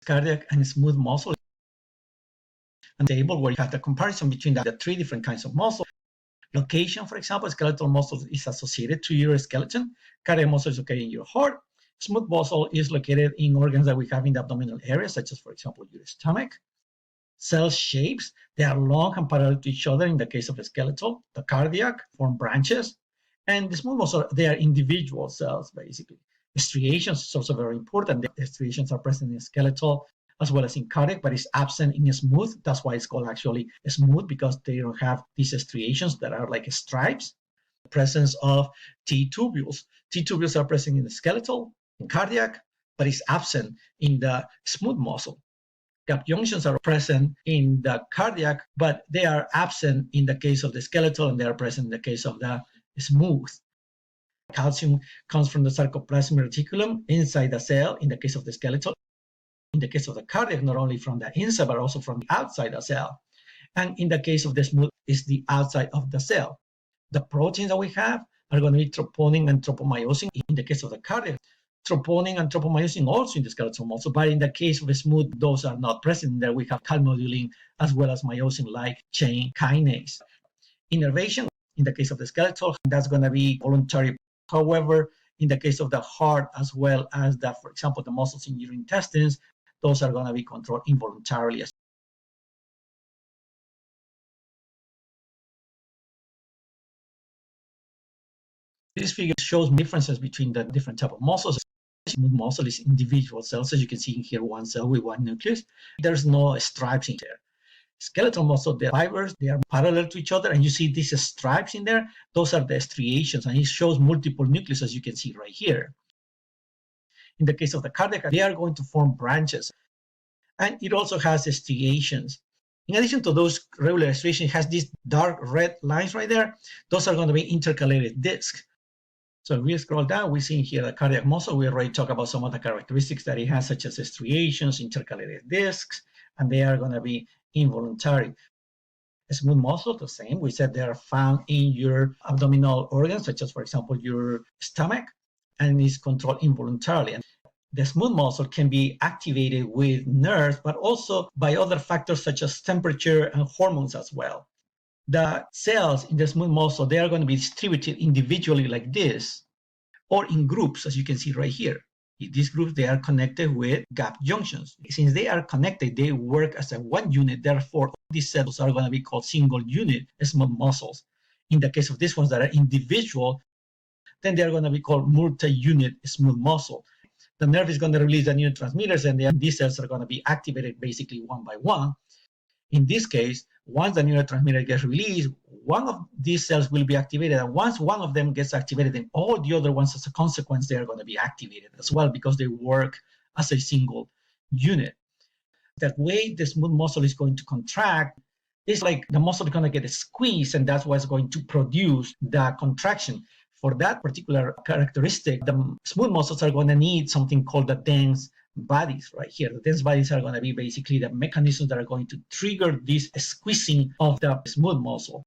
cardiac and smooth muscle and table where you have the comparison between the three different kinds of muscle. Location, for example, skeletal muscle is associated to your skeleton. Cardiac muscle is located in your heart. Smooth muscle is located in organs that we have in the abdominal area, such as, for example, your stomach. Cell shapes, they are long and parallel to each other in the case of the skeletal. The cardiac form branches. And the smooth muscle, they are individual cells, basically. Striations is also very important. The striations are present in skeletal as well as in cardiac, but it's absent in smooth. That's why it's called actually smooth, because they don't have these striations that are like stripes. The presence of T-tubules. T-tubules are present in the skeletal, in cardiac, but it's absent in the smooth muscle. Gap junctions are present in the cardiac, but they are absent in the case of the skeletal, and they are present in the case of the smooth. Calcium comes from the sarcoplasmic reticulum inside the cell in the case of the skeletal. In the case of the cardiac, not only from the inside, but also from the outside the cell. And in the case of the smooth, is the outside of the cell. The proteins that we have are going to be troponin and tropomyosin in the case of the cardiac. Troponin and tropomyosin also in the skeletal muscle, but in the case of the smooth, those are not present. There we have calmodulin as well as myosin-like chain kinase. Innervation, in the case of the skeletal, that's going to be voluntary. However, in the case of the heart, as well as the, for example, the muscles in your intestines, those are going to be controlled involuntarily. This figure shows differences between the different type of muscles. Smooth muscle is individual cells, as you can see in here, one cell with one nucleus. There's no stripes in there. Skeletal muscle, the fibers, they are parallel to each other, and you see these stripes in there. Those are the striations, and it shows multiple nucleus, as you can see right here. In the case of the cardiac, they are going to form branches, and it also has striations. In addition to those regular striations, it has these dark red lines right there. Those are going to be intercalated discs. So if we scroll down, we see here the cardiac muscle. We already talked about some of the characteristics that it has, such as striations, intercalated discs, and they are going to be involuntary. A smooth muscle, the same. We said they are found in your abdominal organs, such as, for example, your stomach, and is controlled involuntarily. And the smooth muscle can be activated with nerves, but also by other factors such as temperature and hormones as well. The cells in the smooth muscle, they are going to be distributed individually like this, or in groups, as you can see right here. These groups, they are connected with gap junctions. Since they are connected, they work as a one unit. Therefore, these cells are going to be called single unit smooth muscles. In the case of these ones that are individual, then they are going to be called multi-unit smooth muscle. The nerve is going to release the neurotransmitters, and then these cells are going to be activated basically one by one. In this case, once the neurotransmitter gets released, one of these cells will be activated. And once one of them gets activated, then all the other ones, as a consequence, they are going to be activated as well, because they work as a single unit. That way, the smooth muscle is going to contract. It's like the muscle is going to get squeezed, and that's what's going to produce the contraction. For that particular characteristic, the smooth muscles are going to need something called the dense bodies right here. The dense bodies are going to be basically the mechanisms that are going to trigger this squeezing of the smooth muscle.